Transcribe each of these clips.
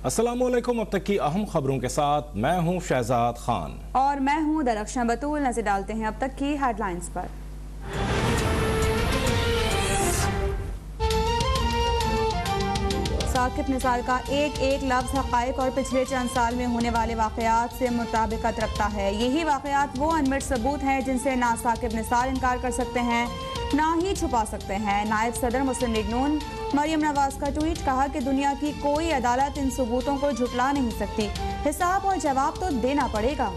अस्सलामुअलैकुम। अब तक की अहम खबरों के साथ मैं हूं शहजाद खान और मैं हूं दरख्शां बतूल। नजर डालते हैं अब तक की हेडलाइंस पर। साकिब निसार का एक एक लफ्ज़ हक़ाइक़ और पिछले चंद साल में होने वाले वाक़यात से मुताबिकत रखता है। यही वाक़यात वो अनमिट सबूत हैं जिनसे ना साकिब निसार इनकार कर सकते हैं ना ही छुपा सकते हैं। नायब सदर मुस्लिम लीग नून मरियम नवाज का ट्वीट, कहा कि दुनिया की कोई अदालत इन सबूतों को झुटला नहीं सकती, हिसाब और जवाब तो देना पड़ेगा।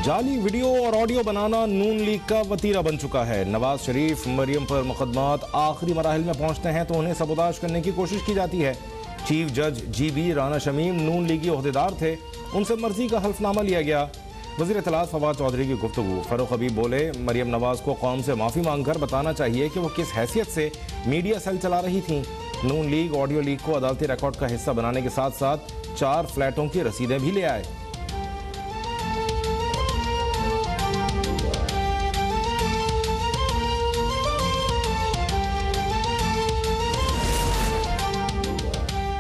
जाली वीडियो और ऑडियो बनाना नून लीग का वतीरा बन चुका है। नवाज शरीफ मरियम पर मुकदमात आखिरी मराहिल में पहुंचते हैं तो उन्हें सबोताश करने की कोशिश की जाती है। चीफ जज GB राना शमीम नून लीगी ओहदेदार थे, उनसे मर्जी का हल्फनामा लिया गया। वज़ीर इत्तलात फवाद चौधरी की गुफ्तगू, फ़ारूक हबीब बोले मरियम नवाज को कौम से माफ़ी मांगकर बताना चाहिए कि वो किस हैसियत से मीडिया सेल चला रही थी। नून लीग ऑडियो लीग को अदालती रिकॉर्ड का हिस्सा बनाने के साथ साथ 4 फ्लैटों की रसीदें भी ले आए।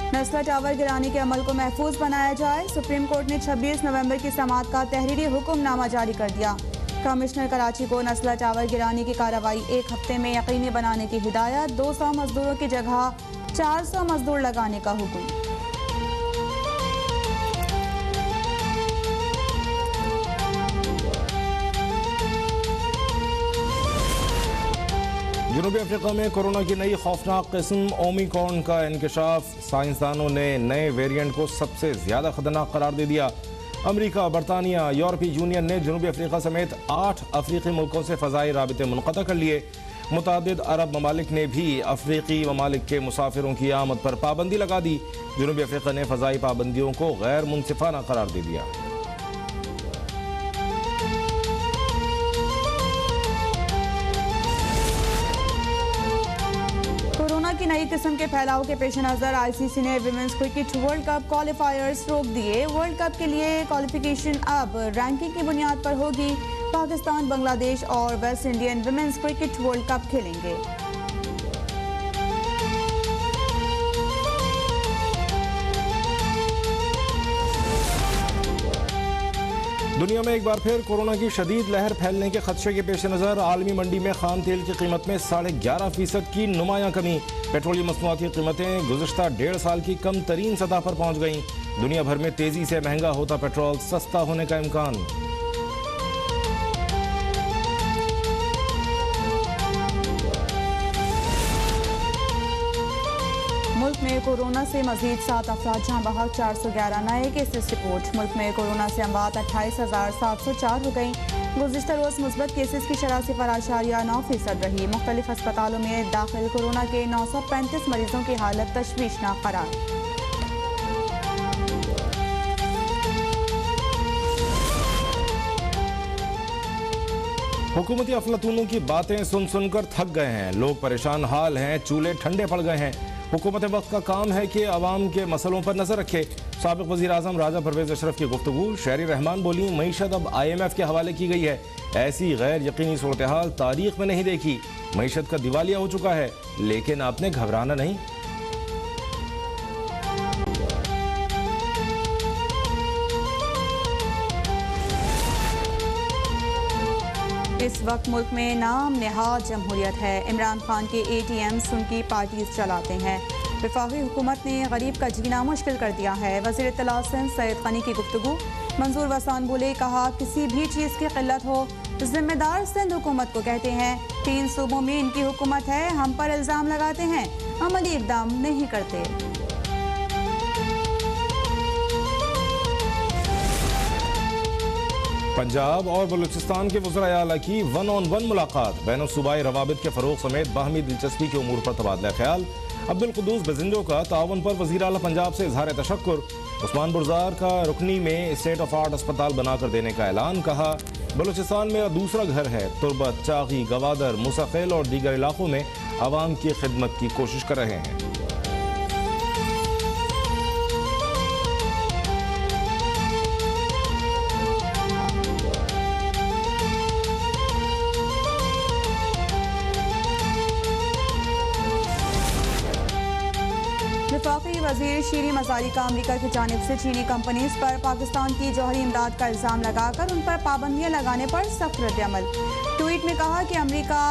नस्ला टावर गिराने के अमल को महफूज बनाया जाए। सुप्रीम कोर्ट ने 26 नवंबर की समाअत का तहरीरी हुक्मनामा जारी कर दिया। कमिश्नर कराची को नस्ला टावर गिराने की कार्रवाई 1 हफ्ते में यकीनी बनाने की हिदायत। 200 मजदूरों की जगह 400 मजदूर लगाने का हुक्म। जनूबी अफ्रीका में कोरोना की नई खौफनाक किस्म ओमिक्रॉन का इंकशाफ, साइंसदानों ने नए वेरिएंट को सबसे ज्यादा खतरनाक करार दे दिया। अमेरिका, बरतानिया, यूरोपीय यूनियन ने जनूबी अफ्रीका समेत 8 अफ्रीकी मुल्कों से फ़ज़ाई राबिते मुनक़ता कर लिए। मुतादिद अरब ममालिक ने भी अफ्रीकी ममालिक के मुसाफिरों की आमद पर पाबंदी लगा दी। जनूबी अफ्रीका ने फ़ज़ाई पाबंदियों को गैर मुनसिफाना करार दे दिया। की नई किस्म के फैलाव के पेश नज़र ICC ने विमेंस क्रिकेट वर्ल्ड कप क्वालिफायर्स रोक दिए। वर्ल्ड कप के लिए क्वालिफिकेशन अब रैंकिंग की बुनियाद पर होगी। पाकिस्तान, बांग्लादेश और West Indian women's cricket world cup खेलेंगे। दुनिया में एक बार फिर कोरोना की शदीद लहर फैलने के खदशे के पेश नज़र आलमी मंडी में खाम तेल की कीमत में 11.5% की नुमायां कमी। पेट्रोलियम मसनूआत की कीमतें गुज़श्ता 1.5 साल की कम तरीन सतह पर पहुंच गईं। दुनिया भर में तेजी से महंगा होता पेट्रोल, सस्ता होने का इम्कान। मुल्क में कोरोना से मजीद 7 अफराद जहां बहक, 411 नए केसेस रिपोर्ट। मुल्क में कोरोना से अमवात 28,704 हो गई। गुज़िश्ता रोज़ मुस्बत केसेस की शरह 0.9% रही। मुख्तलिफ अस्पतालों में दाखिल कोरोना के 935 मरीजों की हालत तशवीशनाक करार। हुकूमती अफलातूनों की बातें सुन सुनकर थक गए हैं। लोग परेशान हाल हैं, चूल्हे ठंडे पड़ गए हैं। हुकूमत वक्त का काम है कि अवाम के मसलों पर नजर रखे। साबिक वज़ीर आज़म राजा परवेज़ अशरफ की गुफ्तगू, शहरी रहमान बोली मईशत अब IMF के हवाले की गई है। ऐसी गैर यकीनी सूरत हाल तारीख में नहीं देखी। मईशत का दिवालिया हो चुका है, लेकिन आपने घबराना नहीं। इस वक्त मुल्क में नाम निहाद जमहूरियत है। इमरान खान के ATMs उनकी पार्टीज चलाते हैं। वफाकी हुकूमत ने गरीब का जीना मुश्किल कर दिया है। वज़ीर इत्तलात सिंध सैयद खनी की गुफ्तगू, मंजूर वसान बोले, कहा किसी भी चीज़ की किल्लत हो जिम्मेदार सिंध हुकूमत को कहते हैं। 3 सूबों में इनकी हुकूमत है, हम पर इल्ज़ाम लगाते हैं, अमली इक़दाम नहीं करते। पंजाब और बलूचिस्तान के वज़राए आला की 1-on-1 मुलाकात। बैनुल-सूबाई रवाबित के फ़रोग़ समेत बाहमी दिलचस्पी के उमूर पर तबादला ख्याल। अब्दुल कुद्दूस बेजिंजो का ताउन पर वज़ीर आला पंजाब से इज़हार तशक्कुर। उस्मान बुरज़ार का रुकनी में स्टेट ऑफ आर्ट अस्पताल बनाकर देने का ऐलान। कहा बलूचिस्तान मेरा दूसरा घर है। तुर्बत, चागी, गवादर, मुसाखेल और दीगर इलाकों में आवाम की खिदमत की कोशिश कर रहे हैं। वजीर शीरी मजारी का अमरीका की जानिब से चीनी कंपनीज पर पाकिस्तान की जौहरी इमदाद का इल्ज़ाम लगाकर उन पर पाबंदियाँ लगाने पर सख्त रद्द-ए-अमल। ट्वीट में कहा कि अमरीका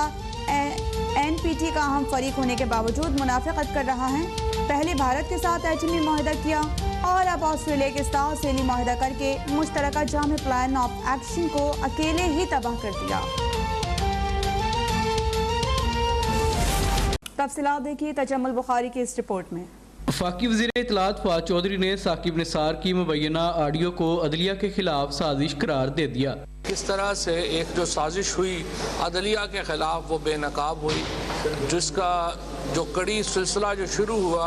NPT का अहम फरीक होने के बावजूद मुनाफिकत कर रहा है। पहले भारत के साथ एटमी मुआहदा किया और अब ऑस्ट्रेलिया के साथ सेली मुआहदा करके मुश्तरका जामे प्लान ऑफ एक्शन को अकेले ही तबाह कर दिया। तफसीलात देखिए तजम्मुल बुखारी की इस रिपोर्ट में। वफाकी वज़ीर इत्तलात फवाद चौधरी ने साकिब निसार की मुबैना ऑडियो को अदलिया के खिलाफ साजिश करार दे दिया। किस तरह से एक जो साजिश हुई अदलिया के खिलाफ वो बेनकाब हुई, जिसका जो कड़ी सिलसिला जो शुरू हुआ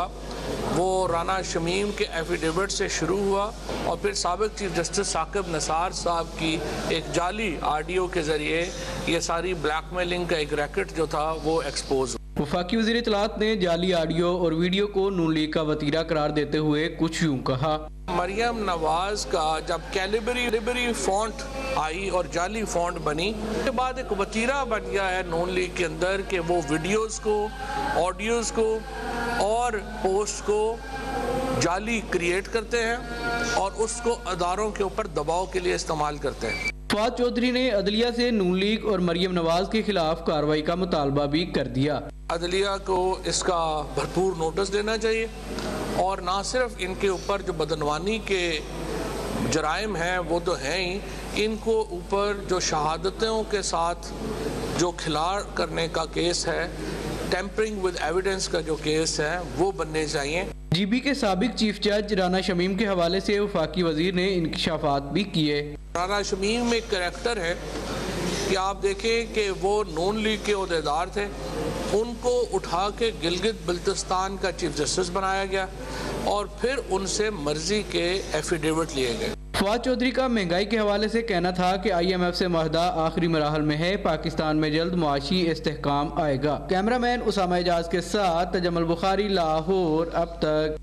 वो राना शमीम के एफिडेविट से शुरू हुआ और फिर साबिक चीफ जस्टिस साकिब निसार साहब की एक जाली ऑडियो के ज़रिए ये सारी ब्लैकमेलिंग का एक रैकेट जो था वो एक्सपोज। वफाकी वज़ीर इत्तलात ने जाली ऑडियो और वीडियो को नून लीग का वतीरा करार देते हुए कुछ यूँ कहा। मरियम नवाज का जब कैलिबरी फॉन्ट आई और जाली फॉन्ट बनी, उसके बाद एक वतीरा बन गया है नून लीग के अंदर कि वो वीडियोस को, ऑडियोज़ को और पोस्ट को जाली क्रिएट करते हैं और उसको अदारों के ऊपर दबाव के लिए इस्तेमाल करते हैं। फवाद चौधरी ने अदलिया से नून लीग और मरियम नवाज के खिलाफ कार्रवाई का मुतालबा भी कर दिया। अदलिया को इसका भरपूर नोटिस देना चाहिए और ना सिर्फ इनके ऊपर जो बदनवानी के जराइम हैं वो तो हैं ही, इनको ऊपर जो शहादतों के साथ जो खिलाड़ करने का केस है, टेम्परिंग विद एविडेंस का जो केस है वो बनने चाहिए। GB के साबिक चीफ जज राना शमीम के हवाले से वफाकी वजीर ने इंकशाफात भी किए। राना शमीम एक करैक्टर है कि आप देखें कि वो नून लीग के ओहदेदार थे, उनको उठा के गिलगित बल्तिस्तान का चीफ जस्टिस बनाया गया और फिर उनसे मर्जी के एफिडेविट लिए गए। फवाद चौधरी का महंगाई के हवाले से कहना था कि IMF से मुआहदा आखिरी मराहल में है, पाकिस्तान में जल्द मुआशी इस्तेहकाम आएगा। कैमरामैन उसामा एजाज के साथ तजम्मुल बुखारी, लाहौर। अब तक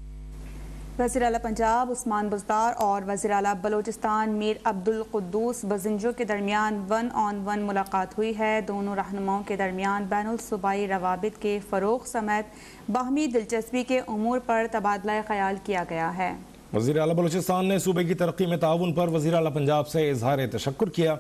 वज़ीर आला पंजाब उस्मान बुज़दार और वज़ीर आला बलोचिस्तान मीर अब्दुल कुद्दूस बजिंजो के दरमियान 1-on-1 मुलाकात हुई है। दोनों रहनुमाओं के दरमियान बैनुल सूबाई रवाबित के फ़रोग़ समेत बाहमी दिलचस्पी के उमूर पर तबादला ख्याल किया गया है। वज़ीर आला बलोचिस्तान ने सूबे की तरक्की में ताउन पर वज़ीर आला पंजाब से इजहार तशक्कुर किया।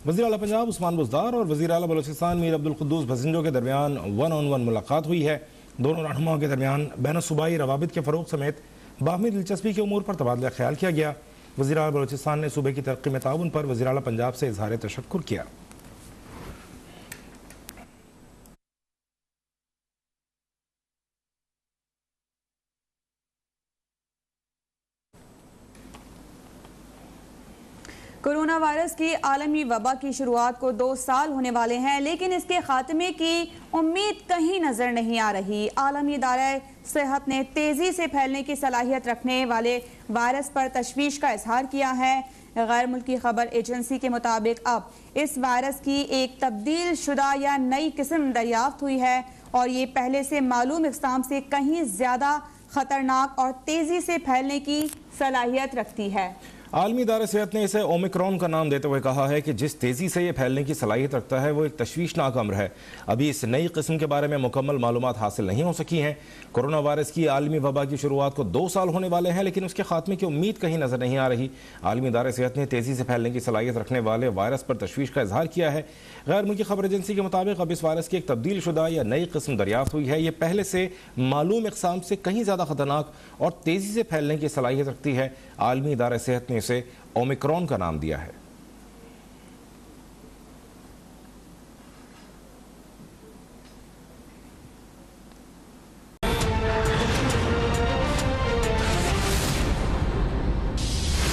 वज़ीर आला पंजाब उस्मान बुज़दार और वज़ीर आला बलोचिस्तान मीर अब्दुल कुद्दूस बजिंजो के दरमियान 1-on-1 मुलाकात हुई है। दोनों रहनुमाओं के दरमियान बैनुल सूबाई रवाबित के फ़रोग़ समेत बाहमी दिलचस्पी के उमूर पर तबादला ख्याल किया गया। वज़ीर आला बलोचिस्तान ने सूबे की तरक्की में ताउन पर वज़ीर आला पंजाब से इजहार तशक्कुर किया। कोरोना वायरस की आलमी वबा की शुरुआत को 2 साल होने वाले हैं, लेकिन इसके खात्मे की उम्मीद कहीं नजर नहीं आ रही। आलमी इदारा सेहत ने तेजी से फैलने की सलाहियत रखने वाले वायरस पर तशवीश का इजहार किया है। गैर मुल्की खबर एजेंसी के मुताबिक अब इस वायरस की एक तब्दील शुदा या नई किस्म दरियाफ्त हुई है और ये पहले से मालूम इक़साम से कहीं ज्यादा खतरनाक और तेजी से फैलने की सलाहियत रखती है। आलमी इदारे सेहत ने इसे ओमिक्रॉन का नाम देते हुए कहा है कि जिस तेज़ी से ये फैलने की सलाहियत रखता है वो एक तशवीशनाक अम्र है। अभी इस नई किस्म के बारे में मुकम्मल मालूमात हासिल नहीं हो सकी हैं। कोरोना वायरस की आलमी वबा की शुरुआत को 2 साल होने वाले हैं, लेकिन उसके खात्मे की उम्मीद कहीं नजर नहीं आ रही। आलमी इदारे सेहत ने तेज़ी से फैलने की सलाहियत रखने वाले वायरस पर तशवीश का इजहार किया है। गैर मुल्की खबर एजेंसी के मुताबिक अब इस वायरस की एक तब्दील शुदा या नई किस्म दरियाफ्त हुई है। ये पहले से मालूम इक़साम से कहीं ज़्यादा खतरनाक और तेज़ी से फैलने की सलाहियत रखती है। आलमी इदारे सेहत ने इसे ओमिक्रॉन का नाम दिया है।